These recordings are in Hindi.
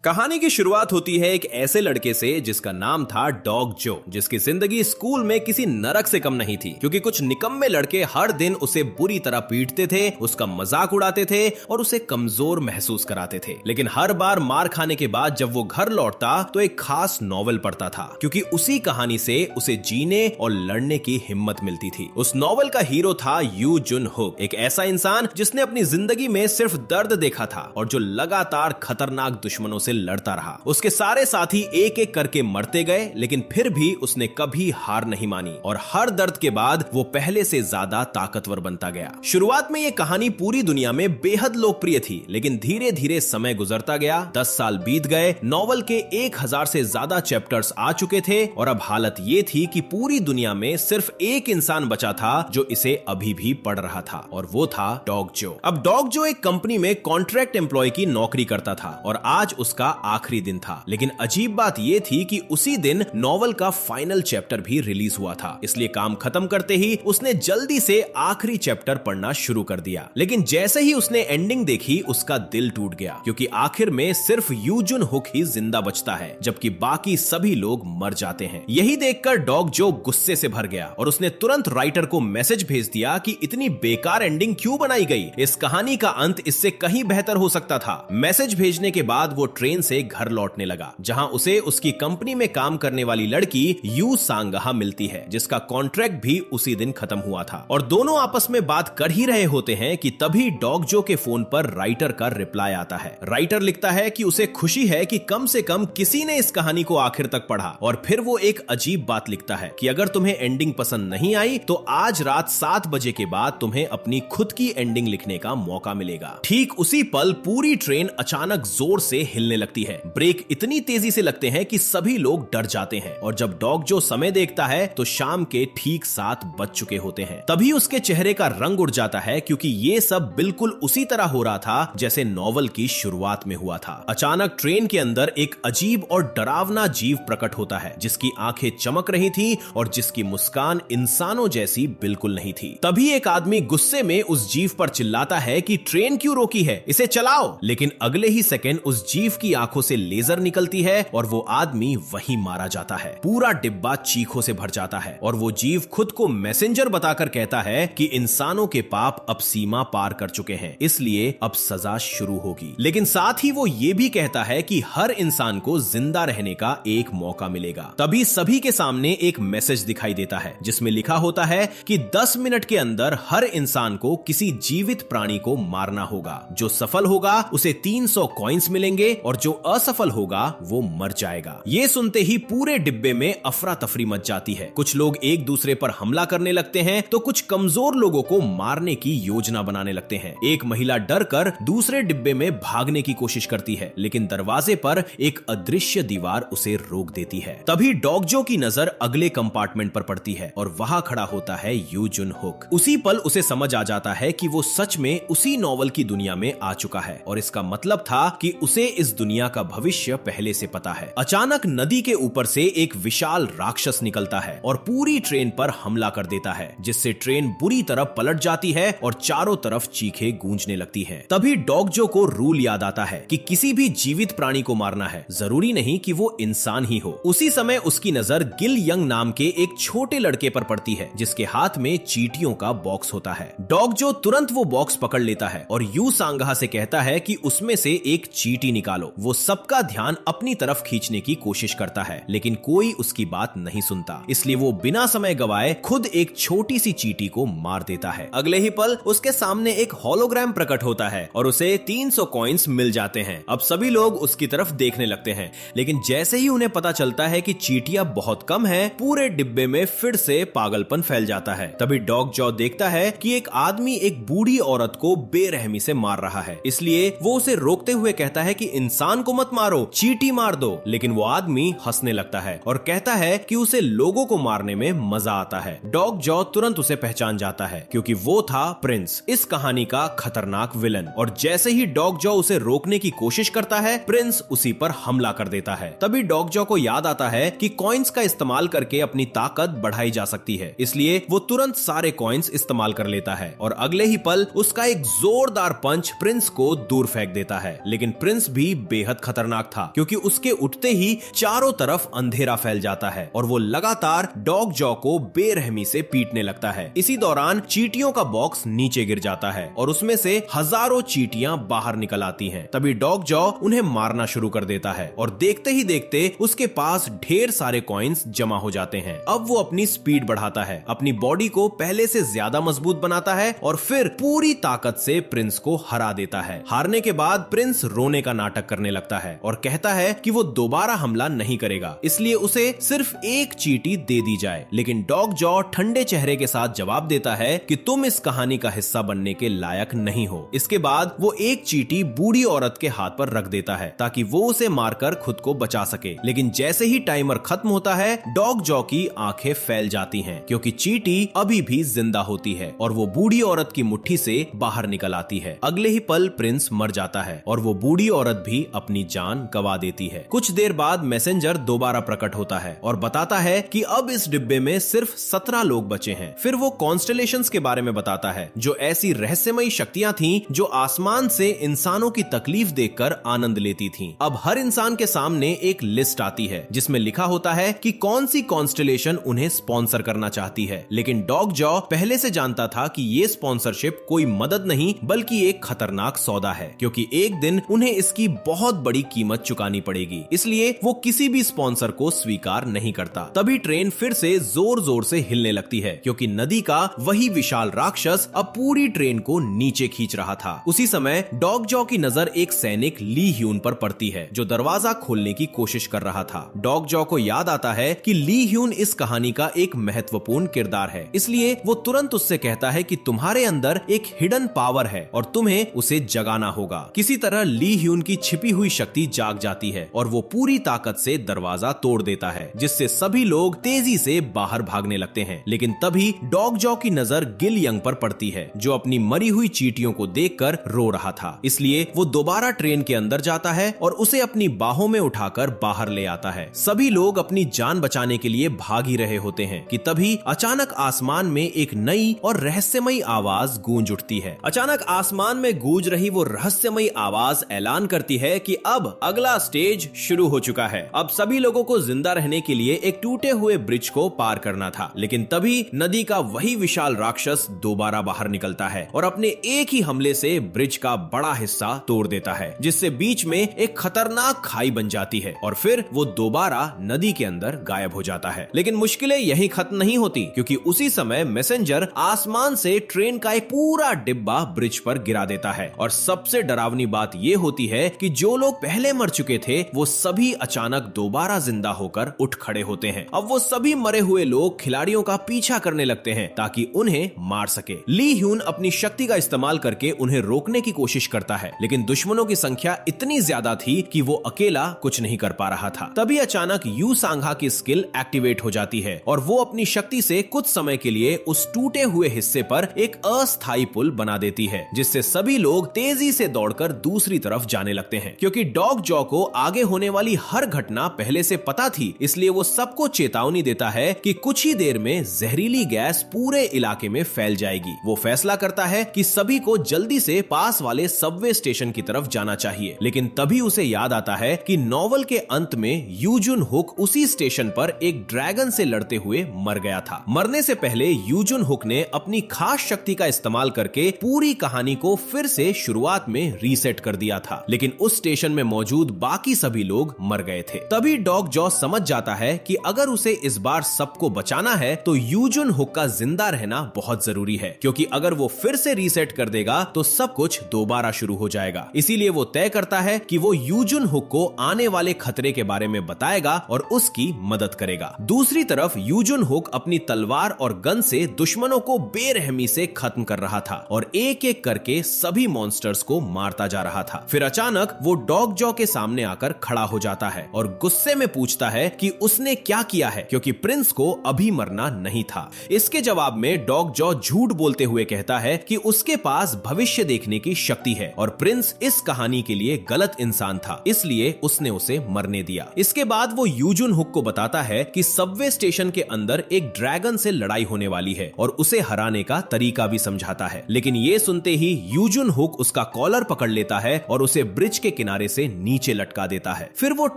कहानी की शुरुआत होती है एक ऐसे लड़के से जिसका नाम था डॉग जो, जिसकी जिंदगी स्कूल में किसी नरक से कम नहीं थी, क्योंकि कुछ निकम्मे लड़के हर दिन उसे बुरी तरह पीटते थे, उसका मजाक उड़ाते थे और उसे कमजोर महसूस कराते थे। लेकिन हर बार मार खाने के बाद जब वो घर लौटता तो एक खास नॉवल पढ़ता था, क्योंकि उसी कहानी से उसे जीने और लड़ने की हिम्मत मिलती थी। उस नॉवल का हीरो था यू जुन हुक, एक ऐसा इंसान जिसने अपनी जिंदगी में सिर्फ दर्द देखा था और जो लगातार खतरनाक दुश्मनों से लड़ता रहा। उसके सारे साथी एक एक करके मरते गए, लेकिन फिर भी उसने कभी हार नहीं मानी और हर दर्द के बाद वो पहले से ज्यादा ताकतवर बनता गया। शुरुआत में ये कहानी पूरी दुनिया में बेहद लोकप्रिय थी, लेकिन धीरे धीरे समय गुजरता गया। 10 साल बीत गए, नॉवल के 1000 से ज्यादा चैप्टर्स आ चुके थे और अब हालत ये थी कि पूरी दुनिया में सिर्फ एक इंसान बचा था जो इसे अभी भी पढ़ रहा था, और वो था डॉग जो। अब डॉग जो एक कंपनी में कॉन्ट्रैक्ट एम्प्लॉय की नौकरी करता था और आज उसका आखिरी दिन था। लेकिन अजीब बात यह थी कि उसी दिन नॉवल का फाइनल चैप्टर भी रिलीज हुआ था, इसलिए काम खत्म करते ही उसने जल्दी से आखिरी चैप्टर पढ़ना शुरू कर दिया। लेकिन जैसे ही उसने एंडिंग देखी उसका दिल टूट गया, क्योंकि आखिर में सिर्फ यू जुन हुक ही जिंदा बचता है, जबकि बाकी सभी लोग मर जाते हैं। यही देखकर डॉग जो गुस्से से भर गया और उसने तुरंत राइटर को मैसेज भेज दिया कि इतनी बेकार एंडिंग क्यों बनाई गई, इस कहानी का अंत इससे कहीं बेहतर हो सकता था। मैसेज भेजने के बाद वो ट्रेन से घर लौटने लगा, जहां उसे उसकी कंपनी में काम करने वाली लड़की यू सांगहा मिलती है, जिसका कॉन्ट्रैक्ट भी उसी दिन खत्म हुआ था। और दोनों आपस में बात कर ही रहे होते हैं कि तभी डॉग जो के फोन पर राइटर का रिप्लाई आता है। राइटर लिखता है कि उसे खुशी है कि कम से कम किसी ने इस कहानी को आखिर तक पढ़ा, और फिर वो एक अजीब बात लिखता है कि अगर तुम्हें एंडिंग पसंद नहीं आई तो आज रात 7 बजे के बाद तुम्हें अपनी खुद की एंडिंग लिखने का मौका मिलेगा। ठीक उसी पल पूरी ट्रेन अचानक जोर से हिलने लगती है। ब्रेक इतनी तेजी से लगते हैं कि सभी लोग डर जाते हैं, और जब डॉग जो समय देखता है तो शाम के ठीक 7 बज चुके होते हैं। तभी उसके चेहरे का रंग उड़ जाता है, क्योंकि ये सब बिल्कुल उसी तरह हो रहा था जैसे नॉवल की शुरुआत में हुआ था। अचानक ट्रेन के अंदर एक अजीब और डरावना जीव प्रकट होता है, जिसकी आंखें चमक रही थी और जिसकी मुस्कान इंसानों जैसी बिल्कुल नहीं थी। तभी एक आदमी गुस्से में उस जीव पर चिल्लाता है कि ट्रेन क्यों रोकी है, इसे चलाओ। लेकिन अगले ही सेकंड उस जीव की आंखों से लेजर निकलती है और वो आदमी वहीं मारा जाता है। पूरा डिब्बा चीखों से भर जाता है और वो जीव खुद को मैसेंजर बताकर कहता है कि इंसानों के पाप अब सीमा पार कर चुके हैं, इसलिए अब सजा शुरू होगी। लेकिन साथ ही वो ये भी कहता है कि हर इंसान को जिंदा रहने का एक मौका मिलेगा। तभी सभी के सामने एक मैसेज दिखाई देता है, जिसमें लिखा होता है कि 10 मिनट के अंदर हर इंसान को किसी जीवित प्राणी को मारना होगा। जो सफल होगा उसे 300 कॉइन्स मिलेंगे और जो असफल होगा वो मर जाएगा। ये सुनते ही पूरे डिब्बे में अफरा तफरी मच जाती है। कुछ लोग एक दूसरे पर हमला करने लगते हैं तो कुछ कमजोर लोगों को मारने की योजना बनाने लगते हैं। एक महिला डर कर दूसरे डिब्बे में भागने की कोशिश करती है, लेकिन दरवाजे पर एक अदृश्य दीवार उसे रोक देती है। तभी डॉग जो की नजर अगले कंपार्टमेंट पर पड़ती है और वहां खड़ा होता है यू जुन हुक। उसी पल उसे समझ आ जाता है कि वो सच में उसी नॉवल की दुनिया में आ चुका है, और इसका मतलब था कि उसे इस दुनिया का भविष्य पहले से पता है। अचानक नदी के ऊपर से एक विशाल राक्षस निकलता है और पूरी ट्रेन पर हमला कर देता है, जिससे ट्रेन बुरी तरह पलट जाती है और चारों तरफ चीखें गूंजने लगती हैं। तभी डॉग जो को रूल याद आता है कि किसी भी जीवित प्राणी को मारना है, जरूरी नहीं कि वो इंसान ही हो। उसी समय उसकी नजर गिल यंग नाम के एक छोटे लड़के पर पड़ती है, जिसके हाथ में चींटियों का बॉक्स होता है। डॉग जो तुरंत वो बॉक्स पकड़ लेता है और यू सांगहा से कहता है कि उसमें से एक चींटी निकालो। वो सबका ध्यान अपनी तरफ खींचने की कोशिश करता है, लेकिन कोई उसकी बात नहीं सुनता, इसलिए वो बिना समय गवाए खुद एक छोटी सी चींटी को मार देता है। अगले ही पल उसके सामने एक होलोग्राम प्रकट होता है और उसे 300 कॉइन्स मिल जाते हैं। अब सभी लोग उसकी तरफ देखने लगते हैं, लेकिन जैसे ही उन्हें पता चलता है कि चींटियां बहुत कम है, पूरे डिब्बे में फिर से पागलपन फैल जाता है। तभी डॉग जॉ देखता है कि एक आदमी एक बूढ़ी औरत को बेरहमी से मार रहा है, इसलिए वो उसे रोकते हुए कहता है कि इंसान को मत मारो, चींटी मार दो। लेकिन वो आदमी हंसने लगता है और कहता है कि उसे लोगों को मारने में मजा आता है। डॉग जॉ तुरंत उसे पहचान जाता है, क्योंकि वो था प्रिंस, इस कहानी का खतरनाक विलन। और जैसे ही डॉग जॉ उसे रोकने की कोशिश करता है, प्रिंस उसी पर हमला कर देता है। तभी डॉग जॉ को याद आता है कि कॉइन्स का इस्तेमाल करके अपनी ताकत बढ़ाई जा सकती है, इसलिए वो तुरंत सारे कॉइन्स इस्तेमाल कर लेता है और अगले ही पल उसका एक जोरदार पंच प्रिंस को दूर फेंक देता है। लेकिन प्रिंस भी बेहद खतरनाक था, क्योंकि उसके उठते ही चारों तरफ अंधेरा फैल जाता है और वो लगातार डॉग जॉ को बेरहमी से पीटने लगता है। इसी दौरान चींटियों का बॉक्स नीचे गिर जाता है और उसमें से हजारों चींटियां बाहर निकल आती हैं। तभी डॉग जॉ उन्हें मारना शुरू कर देता है और देखते ही देखते उसके पास ढेर सारे कॉइन्स जमा हो जाते हैं। अब वो अपनी स्पीड बढ़ाता है, अपनी बॉडी को पहले से ज्यादा मजबूत बनाता है और फिर पूरी ताकत से प्रिंस को हरा देता है। हारने के बाद प्रिंस रोने का नाटक करने लगता है और कहता है कि वो दोबारा हमला नहीं करेगा, इसलिए उसे सिर्फ एक चींटी दे दी जाए। लेकिन डॉग जॉ ठंडे चेहरे के साथ जवाब देता है कि तुम इस कहानी का हिस्सा बनने के लायक नहीं हो। इसके बाद वो एक चींटी बूढ़ी औरत के हाथ पर रख देता है ताकि वो उसे मारकर खुद को बचा सके। लेकिन जैसे ही टाइमर खत्म होता है, डॉग जॉ की आंखें फैल जाती हैं, क्योंकि चींटी अभी भी जिंदा होती है और वो बूढ़ी औरत की मुट्ठी से बाहर निकल आती है। अगले ही पल प्रिंस मर जाता है और वो बूढ़ी औरत भी अपनी जान गंवा देती है। कुछ देर बाद मैसेंजर दोबारा प्रकट होता है और बताता है कि अब इस डिब्बे में सिर्फ 17 लोग बचे हैं। फिर वो कॉन्स्टेलेशंस के बारे में बताता है, जो ऐसी रहस्यमयी शक्तियां थीं जो आसमान से इंसानों की तकलीफ देखकर आनंद लेती थीं। अब हर इंसान के सामने एक लिस्ट आती है जिसमें लिखा होता है कि कौन सी कॉन्स्टेलेशन उन्हें स्पॉन्सर करना चाहती है। लेकिन डॉग जॉ पहले से जानता था कि ये स्पॉन्सरशिप कोई मदद नहीं बल्कि एक खतरनाक सौदा है, क्योंकि एक दिन उन्हें इसकी बहुत बड़ी कीमत चुकानी पड़ेगी। इसलिए वो किसी भी स्पॉन्सर को स्वीकार नहीं करता। तभी ट्रेन फिर से जोर जोर से हिलने लगती है, क्योंकि नदी का वही विशाल राक्षस अब पूरी ट्रेन को नीचे खींच रहा था। उसी समय डॉग जॉ की नजर एक सैनिक ली ह्यून पर पड़ती है, जो दरवाजा खोलने की कोशिश कर रहा था। डॉग जॉ को याद आता है कि ली ह्यून इस कहानी का एक महत्वपूर्ण किरदार है, इसलिए वो तुरंत उससे कहता है कि तुम्हारे अंदर एक हिडन पावर है और तुम्हें उसे जगाना होगा। किसी तरह ली ह्यून की छिपी हुई शक्ति जाग जाती है और वो पूरी ताकत से दरवाजा तोड़ देता है, जिससे सभी लोग तेजी से बाहर भागने लगते हैं। लेकिन तभी डॉग जॉ की नजर गिल यंग पर पड़ती है, जो अपनी मरी हुई चींटियों को देखकर रो रहा था। इसलिए वो दोबारा ट्रेन के अंदर जाता है और उसे अपनी बाहों में उठाकर बाहर ले आता है। सभी लोग अपनी जान बचाने के लिए भाग ही रहे होते हैं कि तभी अचानक आसमान में एक नई और रहस्यमयी आवाज गूंज उठती है। अचानक आसमान में गूंज रही वो रहस्यमयी आवाज ऐलान करती है कि अब अगला स्टेज शुरू हो चुका है। अब सभी लोगों को जिंदा रहने के लिए एक टूटे हुए ब्रिज को पार करना था। लेकिन तभी नदी का वही विशाल राक्षस दोबारा बाहर निकलता है और अपने एक ही हमले से ब्रिज का बड़ा हिस्सा तोड़ देता है, जिससे बीच में एक खतरनाक खाई बन जाती है और फिर वो दोबारा नदी के अंदर गायब हो जाता है। लेकिन मुश्किलें यहीं खत्म नहीं होती, क्योंकि उसी समय मैसेंजर आसमान से ट्रेन का एक पूरा डिब्बा ब्रिज पर गिरा देता है। और सबसे डरावनी बात ये होती है कि जो लोग पहले मर चुके थे वो सभी अचानक दोबारा जिंदा होकर उठ खड़े होते हैं। अब वो सभी मरे हुए लोग खिलाड़ियों का पीछा करने लगते हैं ताकि उन्हें मार सके। ली ह्यून अपनी शक्ति का इस्तेमाल करके उन्हें रोकने की कोशिश करता है, लेकिन दुश्मनों की संख्या इतनी ज्यादा थी कि वो अकेला कुछ नहीं कर पा रहा था। तभी अचानक यू सांघा की स्किल एक्टिवेट हो जाती है और वो अपनी शक्ति से कुछ समय के लिए उस टूटे हुए हिस्से पर एक अस्थायी पुल बना देती है, जिससे सभी लोग तेजी से दौड़कर दूसरी तरफ जाने लगते हैं। क्योंकि डॉग जॉ को आगे होने वाली हर घटना पहले से पता थी, इसलिए वो सबको चेतावनी देता है कि कुछ ही देर में जहरीली गैस पूरे इलाके में फैल जाएगी। वो फैसला करता है कि सभी को जल्दी से पास वाले सबवे स्टेशन की तरफ जाना चाहिए। लेकिन तभी उसे याद आता है कि नॉवल के अंत में यूजुन हुक उसी स्टेशन पर एक ड्रैगन से लड़ते हुए मर गया था। मरने से पहले यूजुन हुक ने अपनी खास शक्ति का इस्तेमाल करके पूरी कहानी को फिर से शुरुआत में रीसेट कर दिया था, लेकिन उस स्टेशन में मौजूद बाकी सभी लोग मर गए थे। तभी डॉग जॉ समझ जाता है कि अगर उसे इस बार सबको बचाना है तो यूजुन हुक का जिंदा रहना बहुत जरूरी है, क्योंकि अगर वो फिर से रीसेट कर देगा तो सब कुछ दोबारा शुरू हो जाएगा। इसीलिए वो तय करता है कि वो यूजुन हुक को आने वाले खतरे के बारे में बताएगा और उसकी मदद करेगा। दूसरी तरफ यूजुन हुक अपनी तलवार और गन से दुश्मनों को बेरहमी से खत्म कर रहा था और एक एक करके सभी मॉन्स्टर्स को मारता जा रहा था। फिर अचानक वो डॉग जॉ के सामने आकर खड़ा हो जाता है और गुस्से में पूछता है कि उसने क्या किया है, क्योंकि प्रिंस को अभी मरना नहीं था। इसके जवाब में डॉग जॉ झूठ बोलते हुए कहता है कि उसके पास भविष्य देखने की शक्ति है और प्रिंस इस कहानी के लिए गलत इंसान था, इसलिए उसने उसे मरने दिया। इसके बाद वो यूजुन हुक को बताता है कि सबवे स्टेशन के अंदर एक ड्रैगन से लड़ाई होने वाली है और उसे हराने का तरीका भी समझाता है। लेकिन ये सुनते ही यूजुन हुक उसका कॉलर पकड़ लेता है और उसे ब्रिज के किनारे से नीचे लटका देता है। फिर वो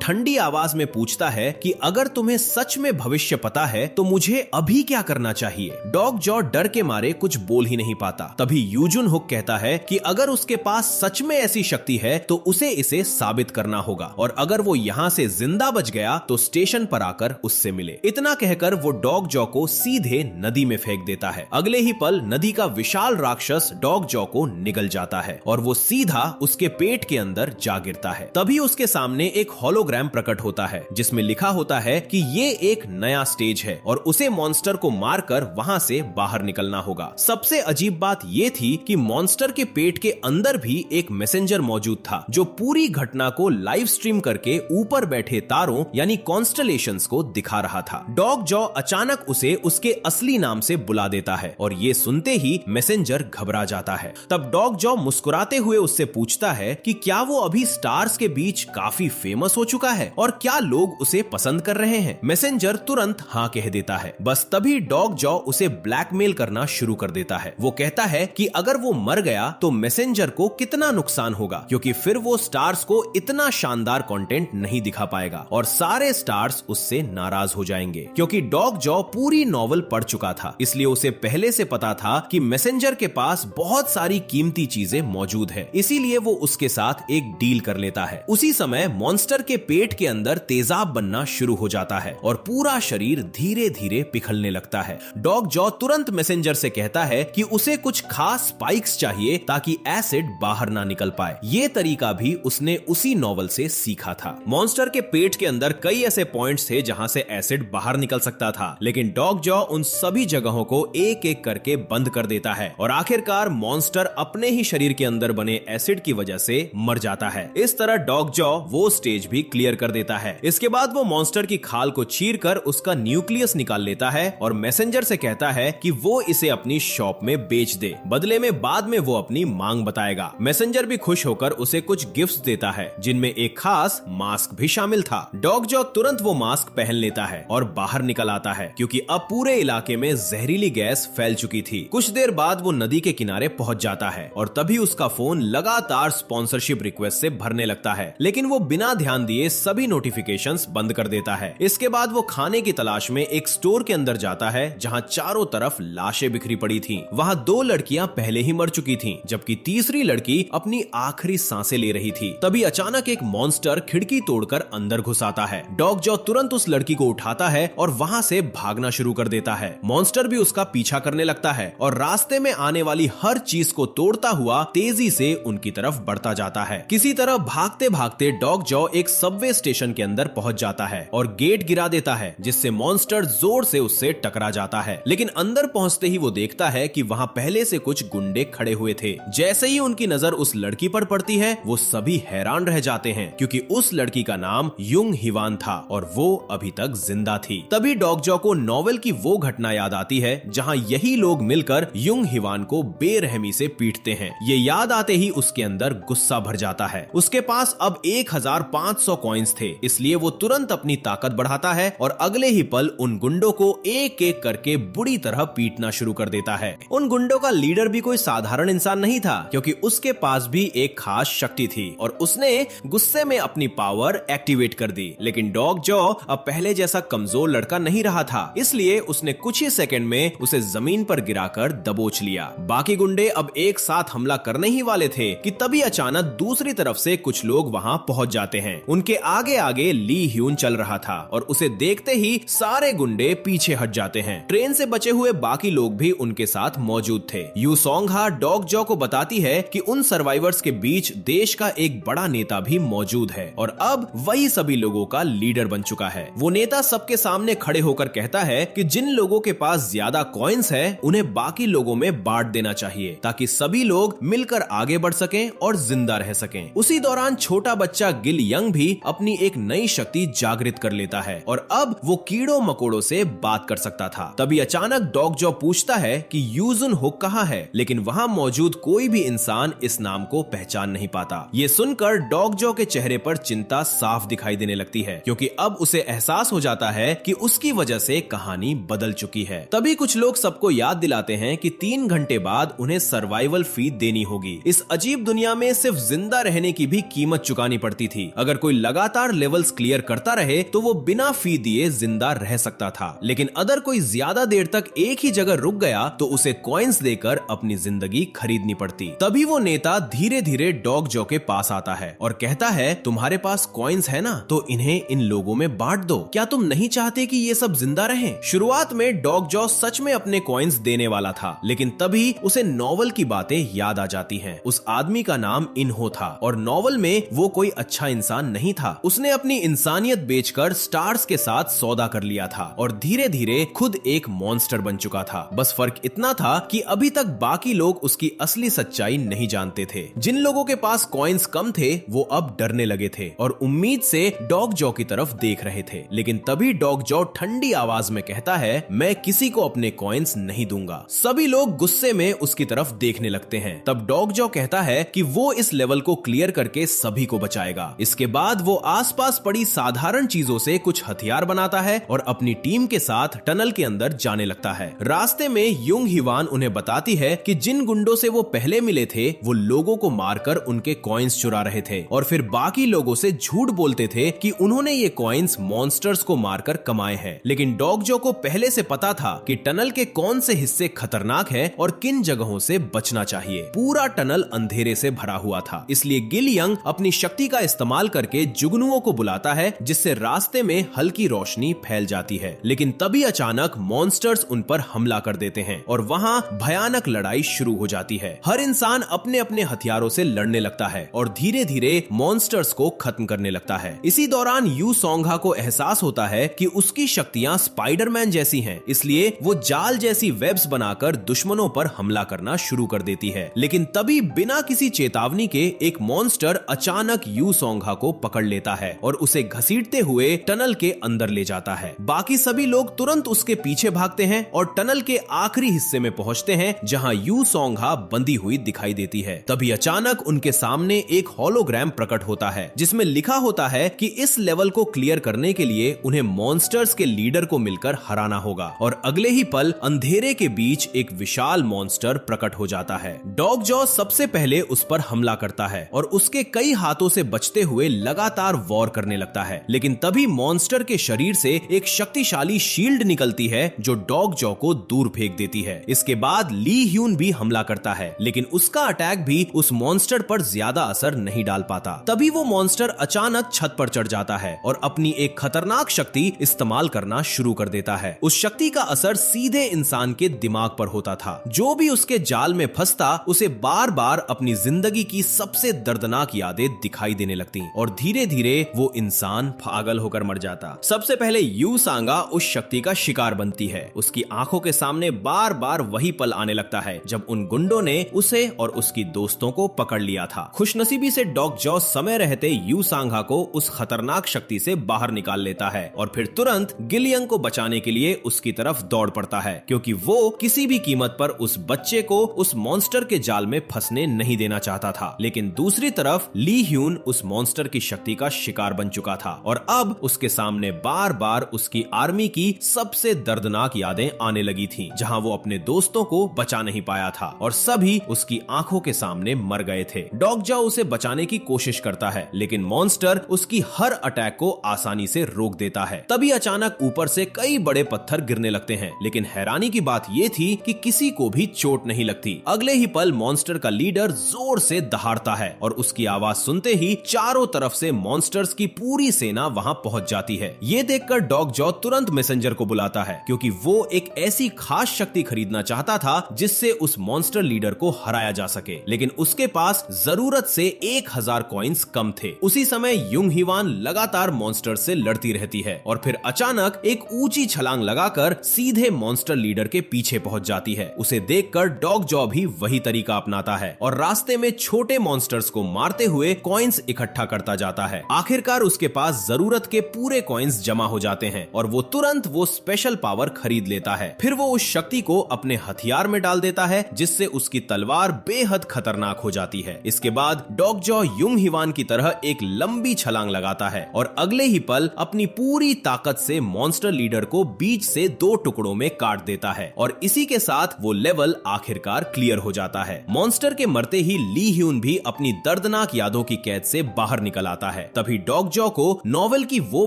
ठंडी आवाज में पूछता है कि अगर तुम्हें सच में भविष्य पता है तो मुझे अभी क्या करना चाहिए। डॉग जॉ डर के मारे कुछ बोल ही नहीं पाता। तभी यूजुन हुक कहता है कि अगर उसके पास सच में ऐसी शक्ति है तो उसे इसे साबित करना होगा, और अगर वो यहाँ से जिंदा बच गया तो स्टेशन पर आकर उससे मिले। इतना कहकर वो डॉग जॉ को सीधे नदी में फेंक देता है। अगले ही पल नदी का विशाल राक्षस डॉग जॉ को निगल जाता है और वो सीधा उसके पेट के अंदर जा गिरता है। तभी उसके सामने एक होलोग्राम प्रकट होता है जिसमें लिखा होता है कि ये एक नया स्टेज है और उसे मॉन्स्टर को मारकर वहां से बाहर निकलना होगा। सबसे अजीब बात ये थी कि मॉन्स्टर के पेट के अंदर भी एक मैसेंजर मौजूद था जो पूरी घटना को लाइव स्ट्रीम करके ऊपर बैठे तारों यानी कॉन्स्टलेशंस को दिखा रहा था। डॉग जॉ अचानक उसे उसके असली नाम से बुला देता है और ये सुनते ही मैसेंजर घबरा जाता है। तब डॉग जॉ मुस्कुराते हुए उससे पूछता है कि क्या वो अभी स्टार्स के बीच काफी फेमस हो चुका है और क्या लोग उसे पसंद कर रहे हैं। मैसेंजर तुरंत हाँ कह देता है। बस तभी डॉग जॉ उसे ब्लैकमेल करना शुरू कर देता है। वो कहता है कि अगर वो मर गया तो मैसेंजर को कितना नुकसान होगा, क्योंकि फिर वो स्टार्स को इतना शानदार कंटेंट नहीं दिखा पाएगा और सारे स्टार्स उससे नाराज हो जाएंगे। क्योंकि डॉग जॉ पूरी नॉवल पढ़ चुका था, इसलिए उसे पहले से पता था कि मैसेंजर के पास बहुत सारी कीमती चीजें मौजूद है, इसीलिए वो उसके साथ एक डील कर लेता है। उसी समय मॉन्स्टर के पेट के अंदर तेजाब बनना शुरू हो जाता है और पूरा शरीर धीरे धीरे पिघलने लगता है। डॉग जॉ तुरंत मैसेंजर से कहता है कि उसे कुछ खास स्पाइक्स चाहिए ताकि एसिड बाहर ना निकल पाए। ये तरीका भी उसने उसी नॉवल से सीखा था। मॉन्स्टर के पेट के अंदर कई ऐसे पॉइंट्स थे जहां से एसिड बाहर निकल सकता था, लेकिन डॉग जॉ उन सभी जगहों को एक एक करके बंद कर देता है और आखिरकार मॉन्स्टर अपने ही शरीर के अंदर बने एसिड की वजह से मर जाता है। इस तरह डॉग जॉ वो स्टेज भी क्लियर कर देता है। इसके बाद वो मॉन्स्टर की खाल को चीरकर उसका न्यूक्लियस निकाल लेता है और मैसेंजर से कहता है कि वो इसे अपनी शॉप में बेच दे, बदले में बाद में वो अपनी मांग बताएगा। मैसेंजर भी खुश होकर उसे कुछ गिफ्ट्स देता है जिनमें एक खास मास्क भी शामिल था। डॉग जॉ तुरंत वो मास्क पहन लेता है और बाहर निकल आता है क्योंकि अब पूरे इलाके में जहरीली गैस फैल चुकी थी। कुछ देर बाद वो नदी के किनारे पहुंच जाता है और तभी उसका फोन लगातार स्पॉन्सरशिप रिक्वेस्ट से भरने लगता है, लेकिन वो बिना ध्यान दिए सभी नोटिफिकेशंस बंद कर देता है। इसके बाद वो खाने की तलाश में एक स्टोर के अंदर जाता है जहां चारों तरफ लाशें बिखरी पड़ी थी। वहां 2 लड़कियां पहले ही मर चुकी थीं, जबकि तीसरी लड़की अपनी आखिरी सांसें ले रही थी। तभी अचानक एक मॉन्स्टर खिड़की तोड़कर अंदर घुस आता है। डॉग जॉ तुरंत उस लड़की को उठाता है और वहां से भागना शुरू कर देता है। मॉन्स्टर भी उसका पीछा करने लगता है और रास्ते में आने वाली हर चीज को तोड़ता हुआ तेजी से उनकी तरफ बढ़ता जाता है। किसी तरह भागते भागते डॉग जॉ एक सबवे स्टेशन के अंदर पहुंच जाता है और गेट गिरा देता है, जिससे मॉन्स्टर जोर से उससे टकरा जाता है। लेकिन अंदर पहुंचते ही वो देखता है कि वहां पहले से कुछ गुंडे खड़े हुए थे। जैसे ही उनकी नजर उस लड़की पर पड़ती है वो सभी हैरान रह जाते हैं, क्योंकि उस लड़की का नाम युंग हिवान था और वो अभी तक जिंदा थी। तभी डॉग जॉ को नॉवेल की वो घटना याद आती है जहां यही लोग मिलकर युंग हिवान को बेरहमी से पीटते हैं। ये याद आते ही उसके अंदर गुस्सा भर जाता है। उसके पास अब 1500 कॉइंस थे, इसलिए वो तुरंत अपनी ताकत बढ़ाता है और अगले ही पल उन गुंडों को एक एक करके बुरी तरह पीटना शुरू कर देता है। उन गुंडों का लीडर भी कोई साधारण इंसान नहीं था, क्योंकि उसके पास भी एक खास शक्ति थी और उसने गुस्से में अपनी पावर एक्टिवेट कर दी। लेकिन डॉग जॉ अब पहले जैसा कमजोर लड़का नहीं रहा था, इसलिए उसने कुछ ही सेकंड में उसे जमीन पर गिराकर दबोच लिया। बाकी गुंडे अब एक साथ हमला करने ही वाले थे कि तभी अचानक दूसरी तरफ से कुछ लोग वहां पहुंच जाते हैं। उनके आगे आगे ली ह्यून चल रहा था और उसे देखते ही सारे गुंडे पीछे हट जाते हैं। ट्रेन से बचे हुए बाकी लोग भी उनके साथ मौजूद थे। यू सोंगहा डॉग जॉ को बताती है कि उन सर्वाइवर्स के बीच देश का एक बड़ा नेता भी मौजूद है और अब वही सभी लोगों का लीडर बन चुका है। वो नेता सबके सामने खड़े होकर कहता है कि जिन लोगों के पास ज्यादा कॉइन्स है उन्हें बाकी लोगों में बांट देना चाहिए, ताकि सभी लोग मिलकर आगे बढ़ सकें और जिंदा रह सकें। उसी दौरान छोटा बच्चा गिल यंग भी अपनी एक नई शक्ति जागृत कर लेता है और अब वो कीड़ों मकोड़ों से बात कर सकता था। तभी अचानक डॉग जॉ पूछता है कि यूजुन हुक कहाँ है, लेकिन वहां मौजूद कोई भी इंसान इस नाम को पहचान नहीं पाता। ये सुनकर डॉग जॉ के चेहरे पर चिंता साफ दिखाई देने लगती है, क्योंकि अब उसे एहसास हो जाता है कि उसकी वजह से कहानी बदल चुकी है। तभी कुछ लोग सबको याद दिलाते हैं कि 3 घंटे बाद उन्हें सर्वाइवल फी देनी होगी। इस अजीब दुनिया में सिर्फ जिंदा रहने देने की भी कीमत चुकानी पड़ती थी। अगर कोई लगातार लेवल्स क्लियर करता रहे तो वो बिना फी दिए जिंदा रह सकता था, लेकिन अगर कोई ज्यादा देर तक एक ही जगह रुक गया तो उसे कॉइन्स देकर अपनी जिंदगी खरीदनी पड़ती। तभी वो नेता धीरे धीरे डॉग जॉ के पास आता है और कहता है, तुम्हारे पास कॉइन्स है ना, तो इन्हें इन लोगों में बांट दो। क्या तुम नहीं चाहते कि ये सब जिंदा रहें? शुरुआत में डॉग जॉ सच में अपने कॉइन्स देने वाला था, लेकिन तभी उसे नॉवल की बातें याद आ जाती हैं। उस आदमी का नाम इन्हो था और नॉवल में वो कोई अच्छा इंसान नहीं था। उसने अपनी इंसानियत बेचकर स्टार्स के साथ सौदा कर लिया था और धीरे धीरे खुद एक मॉन्स्टर बन चुका था। बस फर्क इतना था कि अभी तक बाकी लोग उसकी असली सच्चाई नहीं जानते थे। जिन लोगों के पास कॉइन्स कम थे वो अब डरने लगे थे और उम्मीद से डॉग जॉ की तरफ देख रहे थे। लेकिन तभी डॉग जॉ ठंडी आवाज में कहता है, मैं किसी को अपने कॉइन्स नहीं दूंगा। सभी लोग गुस्से में उसकी तरफ देखने लगते हैं। तब डॉग जॉ कहता है कि वो इस लेवल को क्लियर करके सभी को बचाएगा। इसके बाद वो आसपास पड़ी साधारण चीजों से कुछ हथियार बनाता है और अपनी टीम के साथ टनल के अंदर जाने लगता है। रास्ते में युंग हिवान उन्हें बताती है कि जिन गुंडों से वो पहले मिले थे वो लोगों को मारकर उनके कॉइन्स चुरा रहे थे और फिर बाकी लोगों से झूठ बोलते थे कि उन्होंने ये कॉइन्स मॉन्स्टर्स को मारकर कमाए हैं। लेकिन डॉग जॉ को पहले से पता था कि टनल के कौन से हिस्से खतरनाक है और किन जगहों से बचना चाहिए। पूरा टनल अंधेरे से भरा हुआ था, इसलिए गिल यंग अपनी शक्ति का इस्तेमाल करके जुगनुओं को बुलाता है, जिससे रास्ते में हल्की रोशनी फैल जाती है। लेकिन तभी अचानक मॉन्स्टर्स उन पर हमला कर देते हैं और वहां भयानक लड़ाई शुरू हो जाती है। हर इंसान अपने अपने हथियारों से लड़ने लगता है और धीरे धीरे मॉन्स्टर्स को खत्म करने लगता है। इसी दौरान यू सोंघा को एहसास होता है कि उसकी शक्तियां स्पाइडरमैन जैसी हैं, इसलिए वो जाल जैसी वेब्स बनाकर दुश्मनों पर हमला करना शुरू कर देती है। लेकिन तभी बिना किसी चेतावनी के एक मॉन्स्टर अचानक यू सोंघा को पकड़ लेता है और उसे घसीटते हुए टनल के अंदर ले जाता है। बाकी सभी लोग तुरंत उसके पीछे भागते हैं और टनल के आखिरी हिस्से में पहुंचते हैं जहां यू सोंघा बंधी हुई दिखाई देती है। तभी अचानक उनके सामने एक होलोग्राम प्रकट होता है जिसमें लिखा होता है कि इस लेवल को क्लियर करने के लिए उन्हें मॉन्स्टर्स के लीडर को मिलकर हराना होगा। और अगले ही पल अंधेरे के बीच एक विशाल मॉन्स्टर प्रकट हो जाता है। डॉग जॉ सबसे पहले उस पर हमला करता है और उसके कई हाथों से बचते हुए लगातार वॉर करने लगता है। लेकिन तभी मॉन्स्टर के शरीर से एक शक्तिशाली शील्ड निकलती है जो डॉग जॉ को दूर फेंक देती है। इसके बाद ली ह्यून भी हमला करता है, लेकिन उसका अटैक भी उस मॉन्स्टर पर ज्यादा असर नहीं डाल पाता। तभी वो मॉन्स्टर अचानक छत पर चढ़ जाता है और अपनी एक खतरनाक शक्ति इस्तेमाल करना शुरू कर देता है। उस शक्ति का असर सीधे इंसान के दिमाग पर होता था। जो भी उसके जाल में फंसता उसे बार बार अपनी जिंदगी की सबसे दर्दनाक यादें दिखाई देने लगती और धीरे धीरे वो इंसान पागल होकर मर जाता। सबसे पहले यू सांगा उस शक्ति का शिकार बनती है। उसकी आंखों के सामने बार बार वही पल आने लगता है जब उन गुंडों ने उसे और उसकी दोस्तों को पकड़ लिया था। खुशनसीबी से डॉग जॉ समय रहते यू सांगा को उस खतरनाक शक्ति से बाहर निकाल लेता है और फिर तुरंत गिल यंग को बचाने के लिए उसकी तरफ दौड़ पड़ता है, क्योंकि वो किसी भी कीमत पर उस बच्चे को उस मॉन्स्टर के जाल में फंसने नहीं देना चाहता था। लेकिन दूसरी तरफ ली ह्यून उस मॉन्स्टर की शक्ति का शिकार बन चुका था और अब उसके सामने बार बार उसकी आर्मी की सबसे दर्दनाक यादें आने लगी थीं, जहां वो अपने दोस्तों को बचा नहीं पाया था और सभी उसकी आंखों के सामने मर गए थे। डॉग जॉ उसे बचाने की कोशिश करता है, लेकिन मॉन्स्टर उसकी हर अटैक को आसानी से रोक देता है। तभी अचानक ऊपर से कई बड़े पत्थर गिरने लगते हैं, लेकिन हैरानी की बात यह थी कि किसी को भी चोट नहीं लगती। अगले ही पल मॉन्स्टर का लीडर जोर से दहाड़ता है और उसकी आवाज सुनते ही चारों तरफ से मॉन्स्टर्स की पूरी सेना वहां पहुंच जाती है। ये देखकर डॉग जॉ तुरंत मैसेंजर को बुलाता है, क्योंकि वो एक ऐसी खास शक्ति खरीदना चाहता था जिससे उस मॉन्स्टर लीडर को हराया जा सके, लेकिन उसके पास जरूरत से 1000 कॉइन्स कम थे। उसी समय युंग हिवान लगातार मॉन्स्टर से लड़ती रहती है और फिर अचानक एक ऊंची छलांग लगाकर सीधे मॉन्स्टर लीडर के पीछे पहुंच जाती है। उसे देखकर डॉग जॉ भी वही तरीका अपनाता है और रास्ते में छोटे मॉन्स्टर्स को मारते हुए कॉइन्स इकट्ठा करता जाता है। आखिरकार उसके पास जरूरत के पूरे कॉइन्स जमा हो जाते हैं और वो तुरंत वो स्पेशल पावर खरीद लेता है। फिर वो उस शक्ति को अपने हथियार में डाल देता है, जिससे उसकी तलवार बेहद खतरनाक हो जाती है। इसके बाद डॉग जॉ युंग हिवान की तरह एक लंबी छलांग लगाता है और अगले ही पल अपनी पूरी ताकत से मॉन्स्टर लीडर को बीच से 2 टुकड़ों में काट देता है और इसी के साथ वो लेवल आखिरकार क्लियर हो जाता है। मॉन्स्टर के मरते ही ली ह्यून भी अपनी दर्दनाक यादों की कैद से बाहर निकल आता है। तभी डॉग जॉ को नॉवेल की वो